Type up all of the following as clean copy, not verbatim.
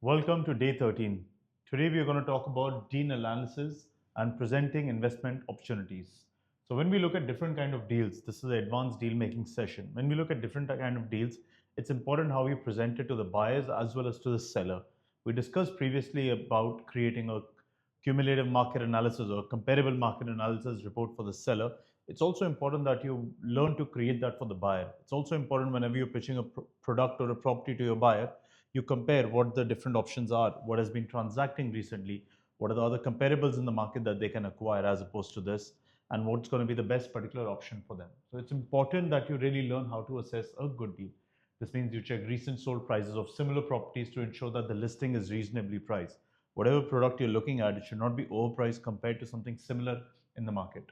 Welcome to day 13. Today we are going to talk about deal analysis and presenting investment opportunities. So when we look at different kind of deals, this is an advanced deal making session. When we look at different kind of deals, it's important how we present it to the buyers as well as to the seller. We discussed previously about creating a cumulative market analysis or comparable market analysis report for the seller. It's also important that you learn to create that for the buyer. It's also important whenever you're pitching a product or a property to your buyer, you compare what the different options are, what has been transacting recently, what are the other comparables in the market that they can acquire as opposed to this, and what's going to be the best particular option for them. So it's important that you really learn how to assess a good deal. This means you check recent sold prices of similar properties to ensure that the listing is reasonably priced. Whatever product you're looking at, it should not be overpriced compared to something similar in the market.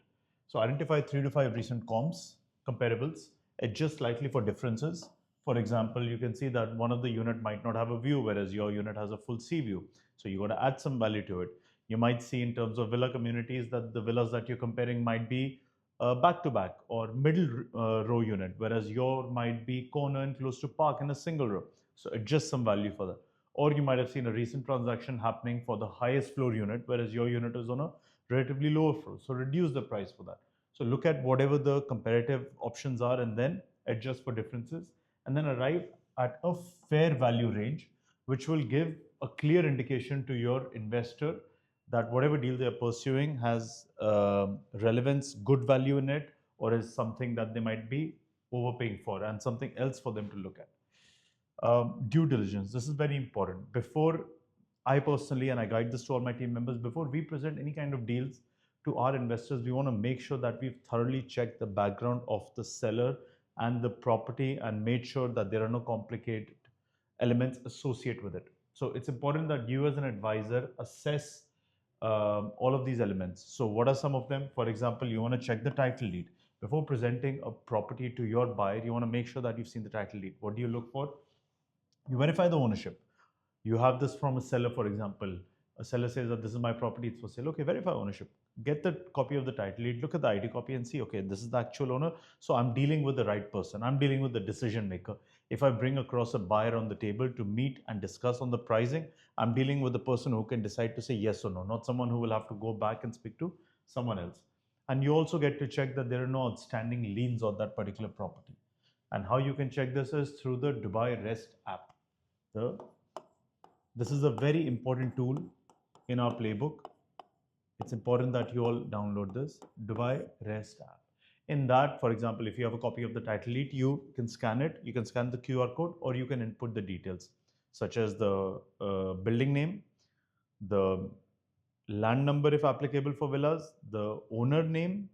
So identify 3 to 5 recent comps, comparables, adjust slightly for differences. For example, you can see that one of the unit might not have a view, whereas your unit has a full sea view. So you got to add some value to it. You might see in terms of villa communities that the villas that you're comparing might be back to back or middle row unit, whereas your might be corner and close to park in a single row. So adjust some value for that. Or you might have seen a recent transaction happening for the highest floor unit, whereas your unit is on a relatively lower floor. So reduce the price for that. So look at whatever the comparative options are and then adjust for differences and then arrive at a fair value range, which will give a clear indication to your investor that whatever deal they are pursuing has relevance, good value in it, or is something that they might be overpaying for and something else for them to look at. Due diligence. This is very important. Before I personally, and I guide this to all my team members, before we present any kind of deals to our investors, we want to make sure that we've thoroughly checked the background of the seller and the property and made sure that there are no complicated elements associated with it. So it's important that you as an advisor assess all of these elements. So what are some of them? For example, you want to check the title deed. Before presenting a property to your buyer, you want to make sure that you've seen the title deed. What do you look for? You verify the ownership. You have this from a seller, for example. A seller says that this is my property, it's for sale. Okay, verify ownership. Get the copy of the title deed, look at the ID copy and see, okay, this is the actual owner. So I'm dealing with the right person. I'm dealing with the decision maker. If I bring across a buyer on the table to meet and discuss on the pricing, I'm dealing with the person who can decide to say yes or no, not someone who will have to go back and speak to someone else. And you also get to check that there are no outstanding liens on that particular property. And how you can check this is through the Dubai REST app. The This is a very important tool in our playbook. It's important that you all download this Dubai REST app. In that, for example, if you have a copy of the title deed, you can scan it. You can scan the QR code, or you can input the details, such as the building name, the land number if applicable for villas, the owner name,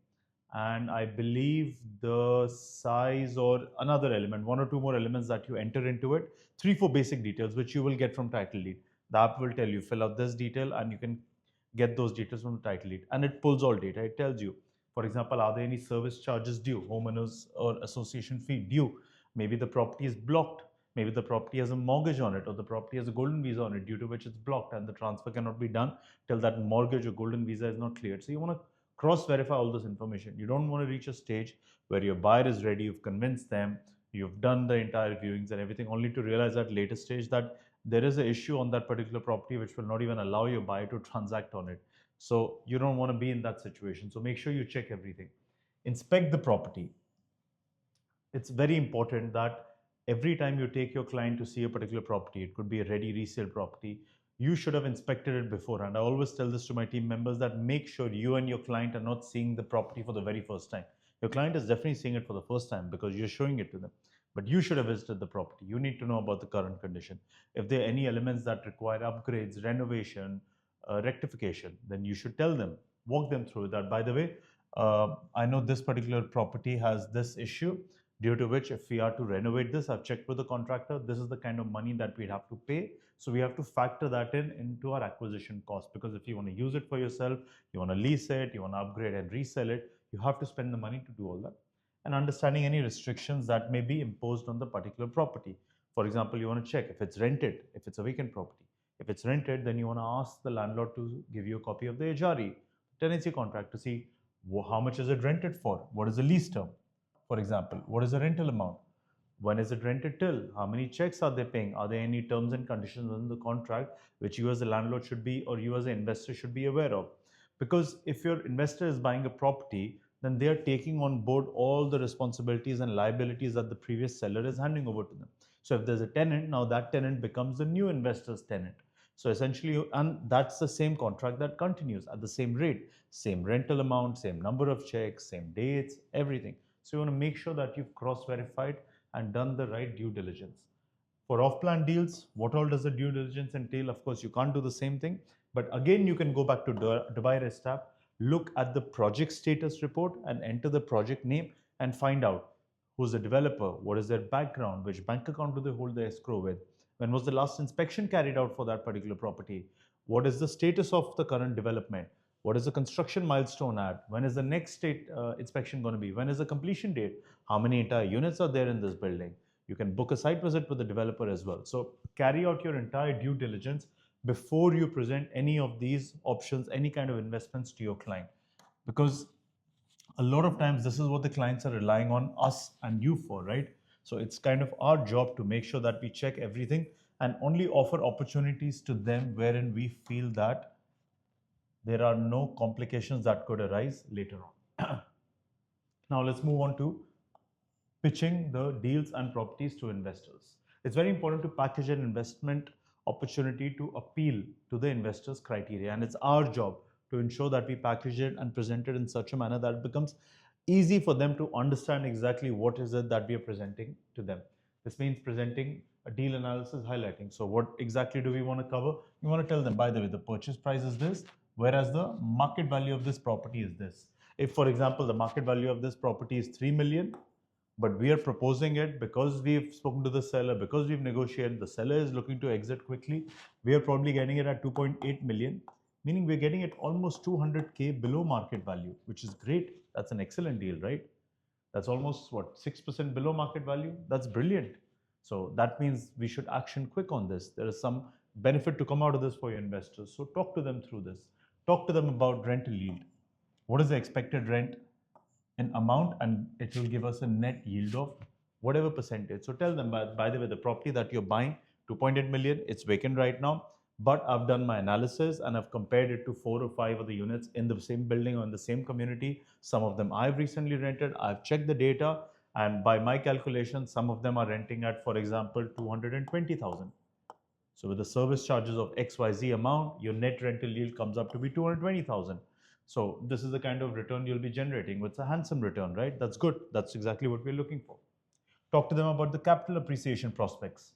and I believe the size or another element, one or two more elements that you enter into it, 3, 4 basic details which you will get from title deed. The app will tell you fill out this detail and you can get those details from the title deed, and it pulls all data. It tells you, for example, are there any service charges due, homeowners or association fee due? Maybe the property is blocked. Maybe the property has a mortgage on it, or the property has a golden visa on it, due to which it's blocked and the transfer cannot be done till that mortgage or golden visa is not cleared. So you want to cross verify all this information. You don't want to reach a stage where your buyer is ready, you've convinced them, you've done the entire viewings and everything, only to realize at later stage that there is an issue on that particular property which will not even allow your buyer to transact on it. So you don't want to be in that situation. So make sure you check everything. Inspect the property. It's very important that every time you take your client to see a particular property, it could be a ready resale property, you should have inspected it beforehand. I always tell this to my team members that make sure you and your client are not seeing the property for the very first time. Your client is definitely seeing it for the first time because you're showing it to them. But you should have visited the property. You need to know about the current condition. If there are any elements that require upgrades, renovation, rectification, then you should tell them, walk them through that. By the way, I know this particular property has this issue, due to which if we are to renovate this, I've checked with the contractor, this is the kind of money that we'd have to pay. So we have to factor that in into our acquisition cost, because if you want to use it for yourself, you want to lease it, you want to upgrade and resell it, you have to spend the money to do all that. And understanding any restrictions that may be imposed on the particular property. For example, you want to check if it's rented, if it's a vacant property. If it's rented, then you want to ask the landlord to give you a copy of the HRE, tenancy contract, to see how much is it rented for, what is the lease term, for example, what is the rental amount, When is it rented till? How many checks are they paying? Are there any terms and conditions in the contract which you as a landlord should be, or you as an investor should be aware of? Because if your investor is buying a property, then they are taking on board all the responsibilities and liabilities that the previous seller is handing over to them. So if there's a tenant, now that tenant becomes the new investor's tenant. So essentially, and that's the same contract that continues at the same rate, same rental amount, same number of checks, same dates, everything. So you want to make sure that you've cross-verified and done the right due diligence. For off-plan deals, what all does the due diligence entail? Of course, you can't do the same thing, but again, you can go back to Dubai Restab, look at the project status report and enter the project name and find out who's the developer, what is their background, which bank account do they hold the escrow with, when was the last inspection carried out for that particular property, what is the status of the current development, what is the construction milestone at, when is the next state inspection going to be, when is the completion date, how many entire units are there in this building. You can book a site visit with the developer as well. So carry out your entire due diligence before you present any of these options, any kind of investments to your client. Because a lot of times this is what the clients are relying on us and you for, right? So it's kind of our job to make sure that we check everything and only offer opportunities to them wherein we feel that there are no complications that could arise later on. Now let's move on to pitching the deals and properties to investors. It's very important to package an investment opportunity to appeal to the investor's criteria, and it's our job to ensure that we package it and present it in such a manner that it becomes easy for them to understand exactly what is it that we are presenting to them. This means presenting a deal analysis highlighting. So what exactly do we want to cover? We want to tell them, by the way, the purchase price is this, whereas the market value of this property is this. If, for example, the market value of this property is 3 million, but we are proposing it because we've spoken to the seller, because we've negotiated, the seller is looking to exit quickly, we are probably getting it at 2.8 million, meaning we're getting it almost 200k below market value, which is great. That's an excellent deal, right? That's almost what, 6% below market value. That's brilliant. So that means we should action quick on this. There is some benefit to come out of this for your investors. So talk to them through this. Talk to them about rental yield. What is the expected rent in amount, and it will give us a net yield of whatever percentage. So tell them, by the way, the property that you're buying, 2.8 million, it's vacant right now, but I've done my analysis and I've compared it to 4 or 5 other units in the same building or in the same community. Some of them I've recently rented, I've checked the data, and by my calculation, some of them are renting at, for example, 220,000. So with the service charges of XYZ amount, your net rental yield comes up to be 220,000. So this is the kind of return you'll be generating. It's a handsome return, right? That's good. That's exactly what we're looking for. Talk to them about the capital appreciation prospects.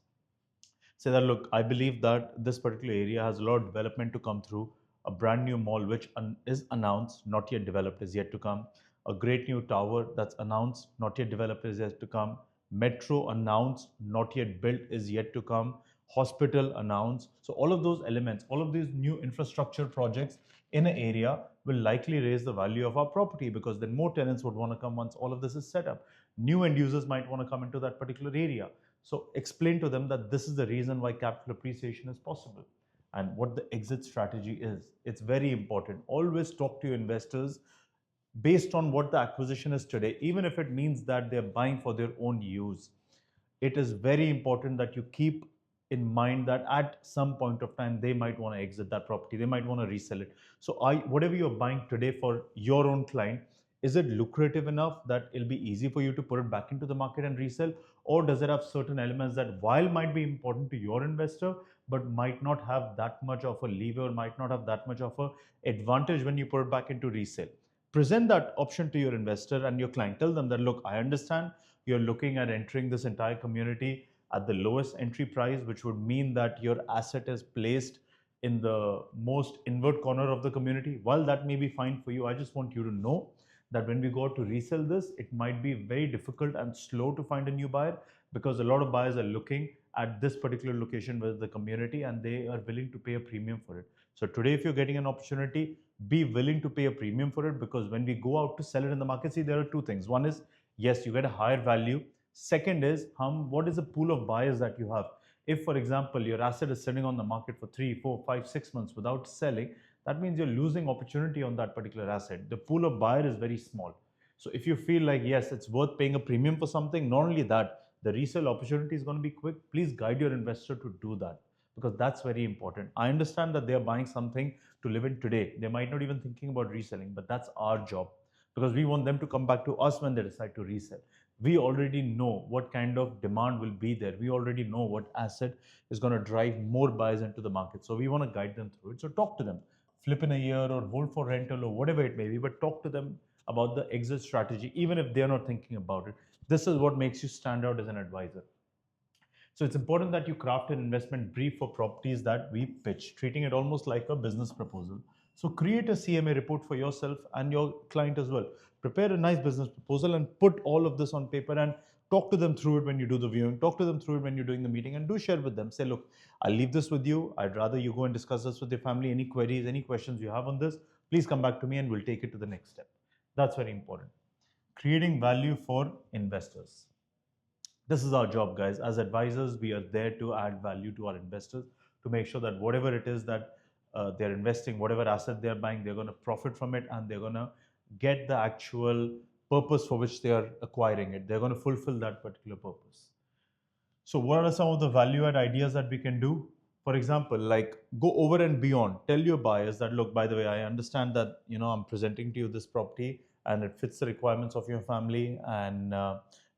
Say that, look, I believe that this particular area has a lot of development to come through. A brand new mall which is announced, not yet developed, is yet to come. A great new tower that's announced, not yet developed, is yet to come. Metro announced, not yet built, is yet to come. Hospital announced. So all of those elements, all of these new infrastructure projects in an area will likely raise the value of our property, because then more tenants would want to come once all of this is set up. New end users might want to come into that particular area. So explain to them that this is the reason why capital appreciation is possible and what the exit strategy is. It's very important. Always talk to your investors based on what the acquisition is today, even if it means that they're buying for their own use. It is very important that you keep in mind that at some point of time they might want to exit that property, they might want to resell it. So whatever you're buying today for your own client, is it lucrative enough that it'll be easy for you to put it back into the market and resell, or does it have certain elements that, while might be important to your investor, but might not have that much of a lever, might not have that much of a advantage when you put it back into resale? Present that option to your investor and your client. Tell them that, look, I understand you're looking at entering this entire community at the lowest entry price, which would mean that your asset is placed in the most inward corner of the community. While that may be fine for you, I just want you to know that when we go to resell this, it might be very difficult and slow to find a new buyer, because a lot of buyers are looking at this particular location with the community and they are willing to pay a premium for it. So today, if you're getting an opportunity, be willing to pay a premium for it, because when we go out to sell it in the market, see, there are two things. One is, yes, you get a higher value. Second is, what is the pool of buyers that you have? If, for example, your asset is sitting on the market for 3, 4, 5, 6 months without selling, that means you're losing opportunity on that particular asset. The pool of buyer is very small. So if you feel like, yes, it's worth paying a premium for something, not only that, the resale opportunity is going to be quick, please guide your investor to do that, because that's very important. I understand that they are buying something to live in today. They might not even thinking about reselling, but that's our job, because we want them to come back to us when they decide to resell. We already know what kind of demand will be there. We already know what asset is going to drive more buyers into the market. So we want to guide them through it. So talk to them, flip in a year or hold for rental or whatever it may be, but talk to them about the exit strategy, even if they're not thinking about it. This is what makes you stand out as an advisor. So it's important that you craft an investment brief for properties that we pitch, treating it almost like a business proposal. So create a CMA report for yourself and your client as well. Prepare a nice business proposal and put all of this on paper and talk to them through it when you do the viewing, talk to them through it when you're doing the meeting, and do share with them. Say, look, I'll leave this with you. I'd rather you go and discuss this with your family. Any queries, any questions you have on this, please come back to me and we'll take it to the next step. That's very important. Creating value for investors. This is our job, guys. As advisors, we are there to add value to our investors, to make sure that whatever it is that they're investing, whatever asset they're buying, they're going to profit from it, and they're going to get the actual purpose for which they are acquiring it. They're going to fulfill that particular purpose. So what are some of the value add ideas that we can do? For example, like, go over and beyond. Tell your buyers that, look, by the way, I understand that, I'm presenting to you this property and it fits the requirements of your family, and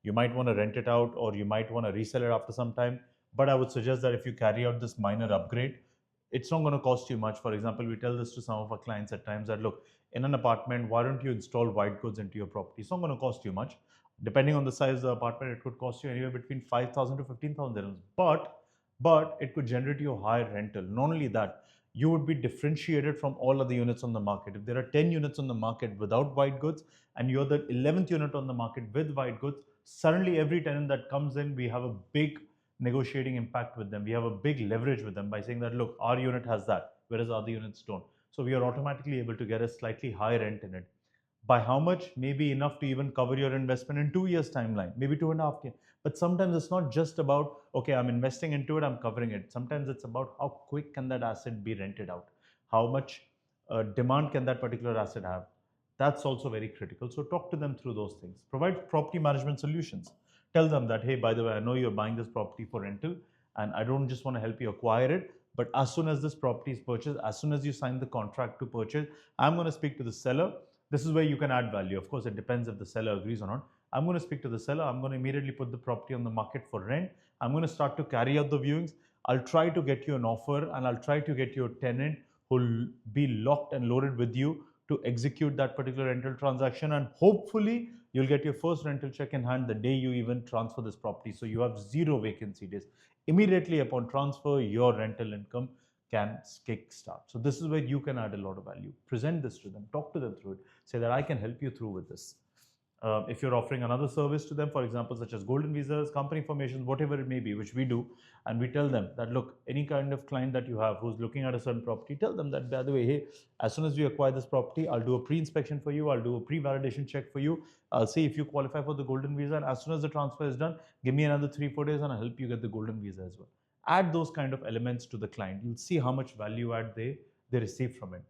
you might want to rent it out or you might want to resell it after some time. But I would suggest that if you carry out this minor upgrade, it's not going to cost you much. For example, we tell this to some of our clients at times that, look, in an apartment, why don't you install white goods into your property? It's not going to cost you much. Depending on the size of the apartment, it could cost you anywhere between 5,000 to 15,000 dirhams. But it could generate you a higher rental. Not only that, you would be differentiated from all other units on the market. If there are 10 units on the market without white goods and you're the 11th unit on the market with white goods, suddenly every tenant that comes in, we have a big negotiating impact with them. We have a big leverage with them by saying that, look, our unit has that, whereas other units don't. So we are automatically able to get a slightly higher rent in it. By how much? Maybe enough to even cover your investment in 2 years timeline, maybe 2.5 years. But sometimes it's not just about, okay, I'm investing into it, I'm covering it. Sometimes it's about how quick can that asset be rented out, how much demand can that particular asset have. That's also very critical. So talk to them through those things. Provide property management solutions. Tell them that, hey, by the way, I know you're buying this property for rental and I don't just want to help you acquire it, but as soon as this property is purchased, as soon as you sign the contract to purchase, I'm going to speak to the seller. This is where you can add value. Of course, it depends if the seller agrees or not. I'm going to speak to the seller. I'm going to immediately put the property on the market for rent. I'm going to start to carry out the viewings. I'll try to get you an offer and I'll try to get you a tenant who will be locked and loaded with you to execute that particular rental transaction. And hopefully, you'll get your first rental check in hand the day you even transfer this property. So you have 0 vacancy days. Immediately upon transfer, your rental income can kickstart. So this is where you can add a lot of value. Present this to them, talk to them through it, say that I can help you through with this. If you're offering another service to them, for example, such as golden visas, company formations, whatever it may be, which we do, and we tell them that, look, any kind of client that you have who's looking at a certain property, tell them that, by the way, hey, as soon as we acquire this property, I'll do a pre-inspection for you, I'll do a pre-validation check for you, I'll see if you qualify for the golden visa, and as soon as the transfer is done, give me another 3-4 days and I'll help you get the golden visa as well. Add those kind of elements to the client. You'll see how much value add they receive from it.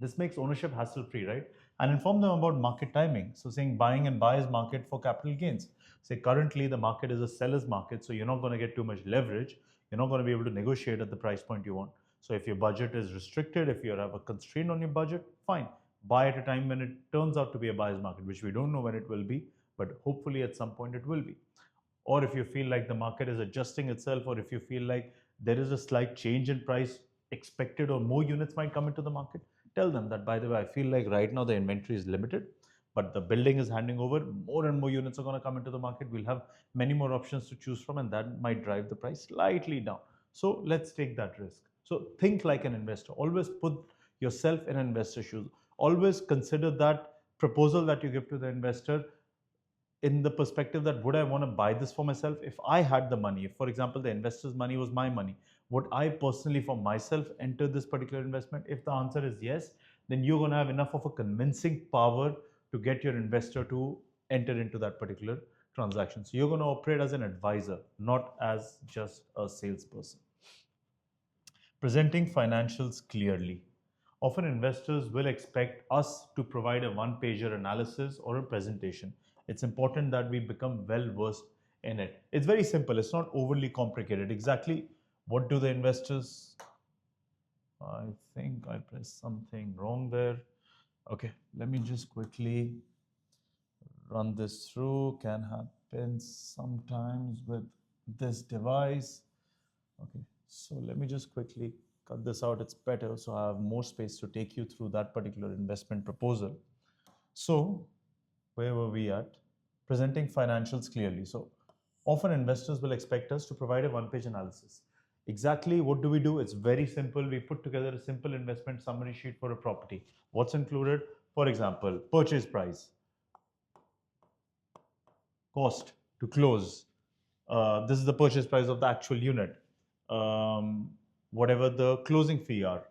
This makes ownership hassle-free, right? And inform them about market timing. So saying buying and buyer's market for capital gains. Say currently the market is a seller's market, so you're not going to get too much leverage. You're not going to be able to negotiate at the price point you want. So if your budget is restricted, if you have a constraint on your budget, fine. Buy at a time when it turns out to be a buyer's market, which we don't know when it will be, but hopefully at some point it will be. Or if you feel like the market is adjusting itself, or if you feel like there is a slight change in price expected or more units might come into the market, tell them that, by the way, I feel like right now the inventory is limited, but the building is handing over, more and more units are going to come into the market. We'll have many more options to choose from, and that might drive the price slightly down. So let's take that risk. So think like an investor. Always put yourself in an investor's shoes. Always consider that proposal that you give to the investor in the perspective that, would I want to buy this for myself? If I had the money, if, for example, the investor's money was my money, would I personally for myself enter this particular investment? If the answer is yes, then you're going to have enough of a convincing power to get your investor to enter into that particular transaction. So you're going to operate as an advisor, not as just a salesperson. Presenting financials clearly. Often investors will expect us to provide a one-pager analysis or a presentation. It's important that we become well versed in it. It's very simple. It's not overly complicated. Exactly what do the investors? I think I pressed something wrong there. Okay, let me just quickly run this through. Can happen sometimes with this device. Okay, so let me just quickly cut this out. It's better, so I have more space to take you through that particular investment proposal. So where were we at? Presenting financials clearly. So often investors will expect us to provide a one-page analysis. Exactly what do we do? It's very simple. We put together a simple investment summary sheet for a property. What's included? For example, purchase price, cost to close. This is the purchase price of the actual unit. Whatever the closing fee are,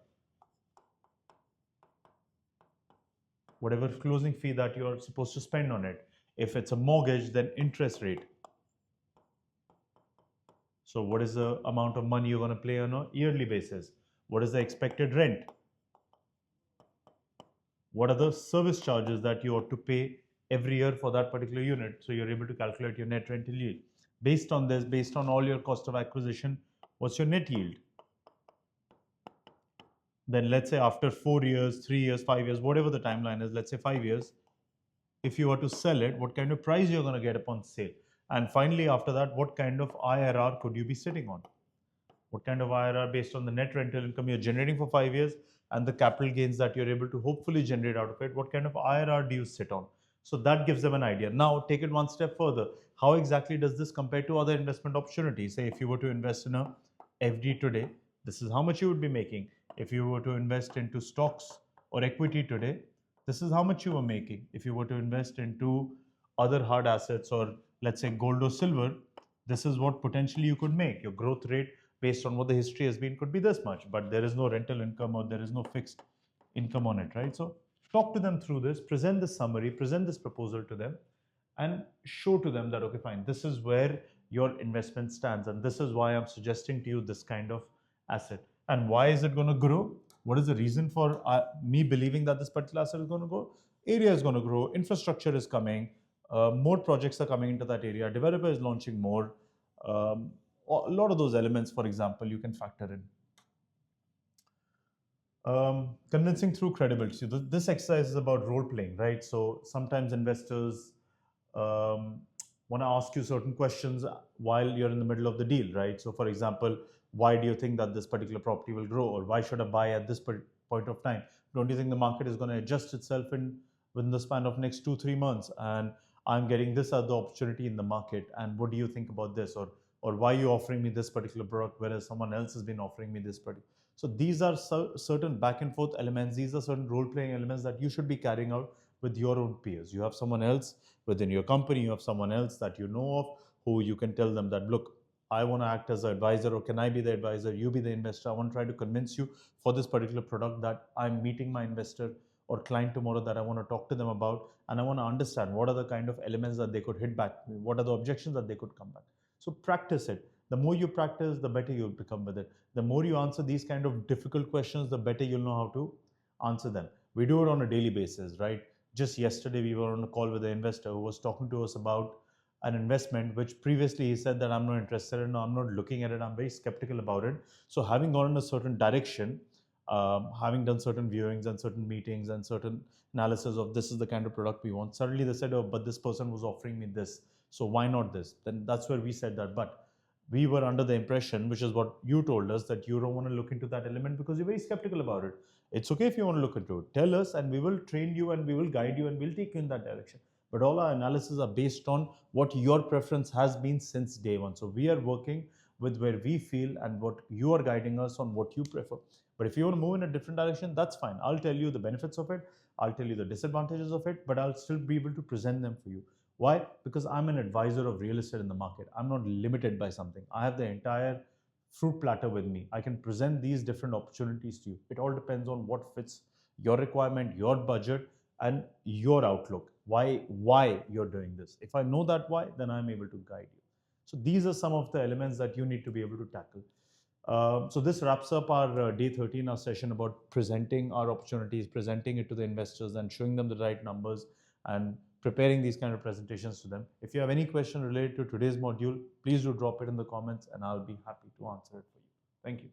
whatever closing fee that you're supposed to spend on it. If it's a mortgage, then interest rate. So what is the amount of money you're going to pay on a yearly basis? What is the expected rent? What are the service charges that you ought to pay every year for that particular unit? So you're able to calculate your net rental yield. Based on this, based on all your cost of acquisition, what's your net yield? Then let's say after 4 years, 3 years, 5 years, whatever the timeline is, let's say 5 years, if you were to sell it, what kind of price you're going to get upon sale? And finally, after that, what kind of IRR could you be sitting on? What kind of IRR based on the net rental income you're generating for 5 years and the capital gains that you're able to hopefully generate out of it? What kind of IRR do you sit on? So that gives them an idea. Now, take it one step further. How exactly does this compare to other investment opportunities? Say, if you were to invest in a FD today, this is how much you would be making. If you were to invest into stocks or equity today, this is how much you were making. If you were to invest into other hard assets or let's say gold or silver, this is what potentially you could make. Your growth rate based on what the history has been could be this much, but there is no rental income or there is no fixed income on it, right? So talk to them through this, present this summary, present this proposal to them, and show to them that, okay, fine, this is where your investment stands, and this is why I'm suggesting to you this kind of asset. And why is it going to grow? What is the reason for me believing that this particular asset is going to grow? Area is going to grow, infrastructure is coming, more projects are coming into that area, developer is launching more. A lot of those elements, for example, you can factor in. Convincing through credibility. So this exercise is about role playing, right? So sometimes investors want to ask you certain questions while you're in the middle of the deal, right? So, for example, why do you think that this particular property will grow, or why should I buy at this point of time? Don't you think the market is going to adjust itself in within the span of next 2-3 months? And I'm getting this other opportunity in the market, and what do you think about this? Or why are you offering me this particular product whereas someone else has been offering me this particular? So these are certain back and forth elements. These are certain role playing elements that you should be carrying out with your own peers. You have someone else within your company, you have someone else that you know of who you can tell them that, look, I want to act as an advisor, or can I be the advisor? You be the investor. I want to try to convince you for this particular product that I'm meeting my investor or client tomorrow that I want to talk to them about, and I want to understand what are the kind of elements that they could hit back, what are the objections that they could come back. So practice it. The more you practice, the better you'll become with it. The more you answer these kind of difficult questions, the better you'll know how to answer them. We do it on a daily basis, right? Just yesterday, we were on a call with an investor who was talking to us about an investment which previously he said that I'm not interested in, I'm not looking at it, I'm very skeptical about it. So, having gone in a certain direction, having done certain viewings and certain meetings and certain analysis of this is the kind of product we want, suddenly they said, oh, but this person was offering me this, so why not this? Then that's where we said that. But we were under the impression, which is what you told us, that you don't want to look into that element because you're very skeptical about it. It's okay if you want to look into it. Tell us and we will train you and we will guide you and we'll take you in that direction. But all our analysis are based on what your preference has been since day one. So we are working with where we feel and what you are guiding us on what you prefer. But if you want to move in a different direction, that's fine. I'll tell you the benefits of it. I'll tell you the disadvantages of it, but I'll still be able to present them for you. Why? Because I'm an advisor of real estate in the market. I'm not limited by something. I have the entire fruit platter with me. I can present these different opportunities to you. It all depends on what fits your requirement, your budget, and your outlook. Why you're doing this. If I know that why, then I'm able to guide you. So these are some of the elements that you need to be able to tackle. So this wraps up our day 13, our session about presenting our opportunities, presenting it to the investors and showing them the right numbers and preparing these kind of presentations to them. If you have any question related to today's module, please do drop it in the comments and I'll be happy to answer it for you. Thank you.